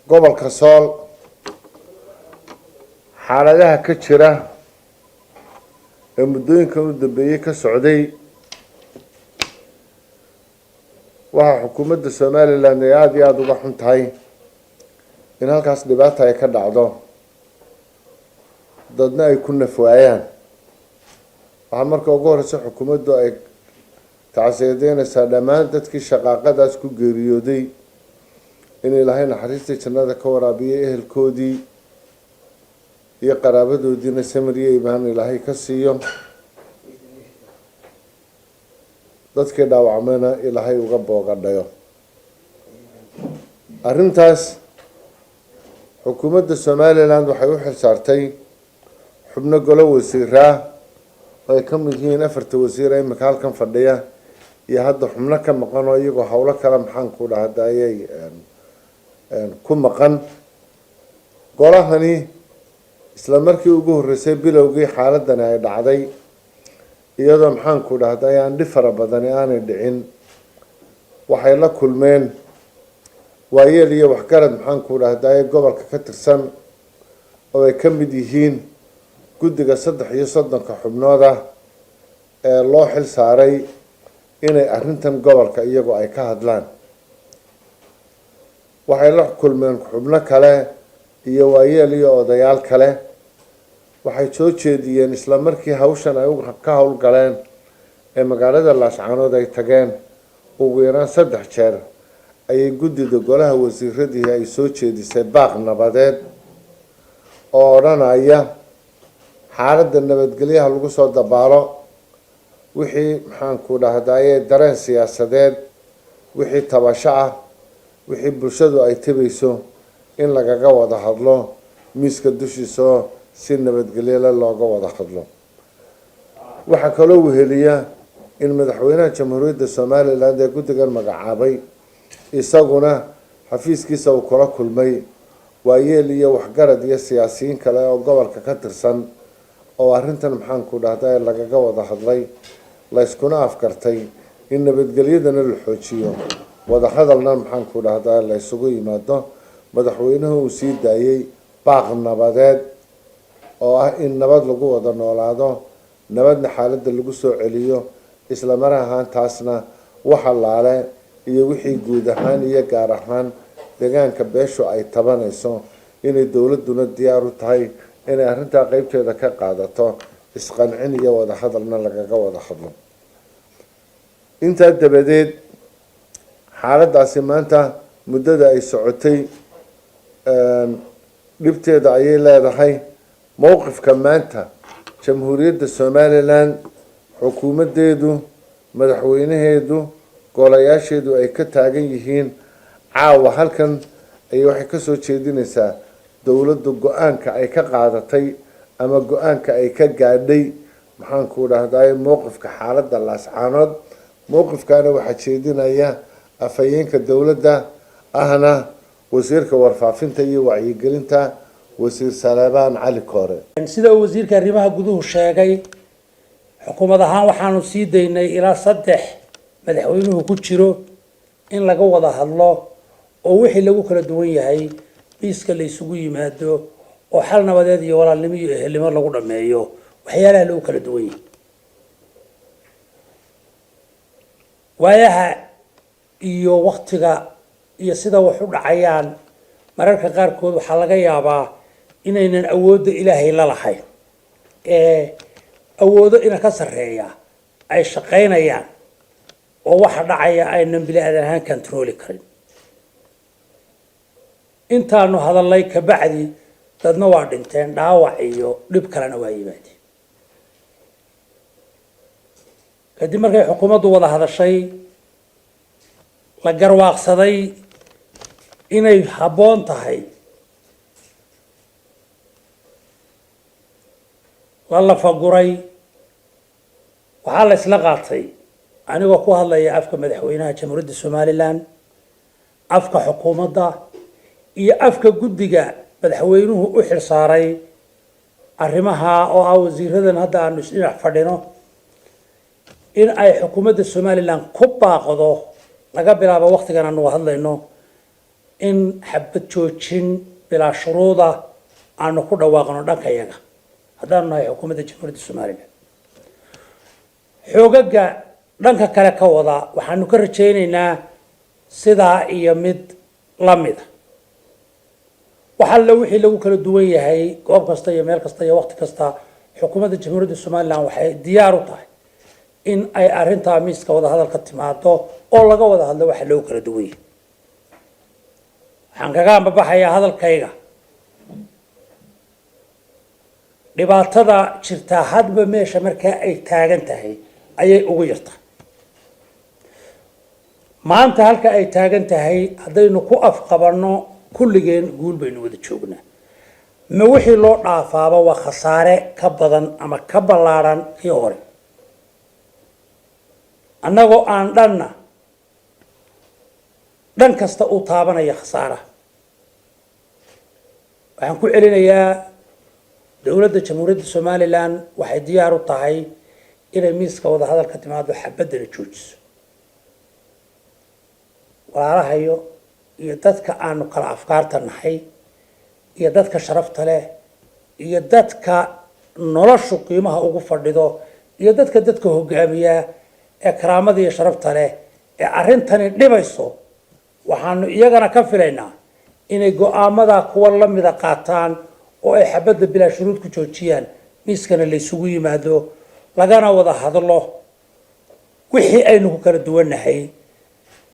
gobolka Sool xaaladaha ka jira ee muddooyinkan u dambeeyay ka socday waxa xukuumadda Somaliland ay aad iyo aad uga xun tahay in halkaas dhibaato ay ka dhacdo dadna ay ku nafwaayaan waxa marka ugu horeysa xukuumaddu ay tacsiyadeynaysaa dhammaan dadkii shaqaaqadaas ku geeriyooday in Ilaahay naxariistii jannada ka waraabiyay ehelkoodii iyo qaraabadoodiina samir iyo iimaan Ilaahay ka siiyo dadkii dhaawacmayna Ilaahay uga boogadhayo arrintaas xukuumadda Somaliland waxay u xilsaartay xubno golo wasiiraa oo ay ka mid yihiin 4 wasiir ee imika halkan fadhiya iyo hadda xubno ka maqan oo iyagoo hawlo kale maxaan ku dhahdayay ku maqan golahani isla markii ugu horeysay bilowgii xaaladdan ay dhacday iyadoo maxaan ku dhahday aan dhib fara badan aanay dhicin waxay la kulmeen waayeel iyo waxgarad maxaan ku dhahday gobolka ka tirsan oo ay ka mid yihiin guddiga 33 xubnood ah ee loo xil saaray inay arrintan gobolka iyagu ay ka hadlaan waxay la kulmeen xubno kale iyo waayeel iyo odayaal kale waxay soo jeediyeen isla markii hawshan ay ka howlgaleen ee magaalada Laascaanood ay tageen ugu yaraan 3 jeer ayay guddida golaha wasiiradii ay soo jeedisay baaq nabadeed oo odhanaya xaaladda nabadgelyaha lagu soo dabaalo wixii maxaan ku dhahday dareen siyaasadeed wixii tabasho ah wixii bulshadu ay tabayso in lagaga wada hadlo miiska dushiisa si nabadgelyo looga wada hadlo waxa kale oo weheliya in madaxweynaha jamhuuriyadda Somaliland ee guddigan magacaabay isaguna xafiiskiisa uu kula kulmay waayeel iyo waxgarad iyo siyaasiyiin kale oo gobolka ka tirsan oo arrintan maxaan ku dhahday lagaga wada hadlay la iskuna afkartay in nabadgelyadana la xoojiyo wada hadalna maxaan ku dhahday la isugu yimaado madaxweynuhu uu sii daayay baaq nabadeed oo ah in nabad lagu wada noolaado nabadna xaaladda lagu soo celiyo isla mar ahaantaasna waxa laale iyo wixii guud ahaan iyo gaar ahaan deegaanka beesho ay tabanayso inay dawladuna diyaar u tahay inay arrinta qaybteeda ka qaadato isqancin iyo wada hadalna lagaga wada hadlo inta dabadeed xaaladaasi maanta muddada ay socotay dhibteeda ayay leedahay mowqifka maanta jamhuuriyadda Somaliland xukuumadeedu madaxweynaheedu golayaasheedu ay ka taagan yihiin caawa halkan ay waxay ka soo jeedinaysaa dawladdu go'aanka ay ka qaadatay ama go'aanka ay ka gaadhay maxaan ku dhahday mowqifka xaaladda Laascaanood mowqifkaana waxa jeedinaya afayeenka dawladda ahna wasiirka warfaafinta iyo wacyigelinta wasiir Salebaan Cali Koore sida wasiirka arrimaha guduhu sheegay xukuumad ahaan waxaanu sii daynay ilaa 3 madaxweynuhu ku jiro in laga wada hadlo oo wixii lagu kala duwan yahay miiska la isugu yimaado oo xal nabadeed iyo walaalnimo iyo ehelnimo lagu dhameeyo waxyaalaha lagu kala duwan yahay waayaha iyo waqtiga iyo sida wax u dhacayaan mararka qaarkood waxa laga yaabaa inaynan awoodda Ilaahay la lahayn awoodo ina ka sareeya ay shaqeynayaan oo waxa dhacaya aynan bilaadan ahaan control karin intaanu hadalay ka bacdi dadna waa dhinteen dhaawac iyo dhib kalena waa yimaadeen kadib markay xukuumaddu wada hadashay la garwaaqsaday inay habboon tahay la faguray waxaa la isla qaatay anigoo ku hadlaya afka madaxweynaha jamhuuriyadda Somaliland afka xukuumadda iyo afka guddiga madaxweynuhu u xil saaray arrimaha oo ah wasiiradan hadda aanu isdhinac fadhino in ay xukuumadda Somaliland ku baaqdo laga bilaabo waqtigan aanu hadlayno in xabad joojin bilaa shuruuda aanu ku dhawaaqno dhanka iyaga haddaanu nahay xukuumadda jamhuuriyadda somalilan xoogaga dhanka kale ka wada waxaanu ka rajaynaynaa sidaa iyo mid la mida wax alle wixii lagu kala duwan yahay goob kasta iyo meel kasta iyo waqti kasta xukuumadda jamhuuriyadda somalilan waxay diyaar u tahay in ay arrintaa miiska wada hadalka timaado oo laga wada hadlo waxa lagu kala duwan yahay waxaan kaga ambabaxayaa hadalkayga dhibaatada jirtaa hadba meesha markaa ay taagan tahay ayay ugu yartahay maanta halka ay taagan tahay haddaynu ku afqabanno kulligeen guul baynu wada joognaa ma wixii loo dhaafaaba waa khasaare ka badan ama ka ballaadhan kii hore annagoo aan dhan kasta uu taabanaya khasaaraha waxaan ku celinayaa dowladda jamhuuriyadda somalilan waxay diyaar u tahay inay miiska wada hadalka timaado xabaddana joojiso walaalahayo iyo dadka aanu kala afkaarta nahay iyo dadka sharafta leh iyo dadka noloshu qiimaha ugu fadhido iyo dadka hogaamiya ee karaamada iyo sharafta leh ee arrintani dhibayso waxaanu iyagana ka filaynaa inay go'aamada kuwa la mida qaataan oo ay xabadda bilaa shuruud ku joojiyaan miiskana la isugu yimaado lagana wada hadlo wixii aynu ku kala duwannahay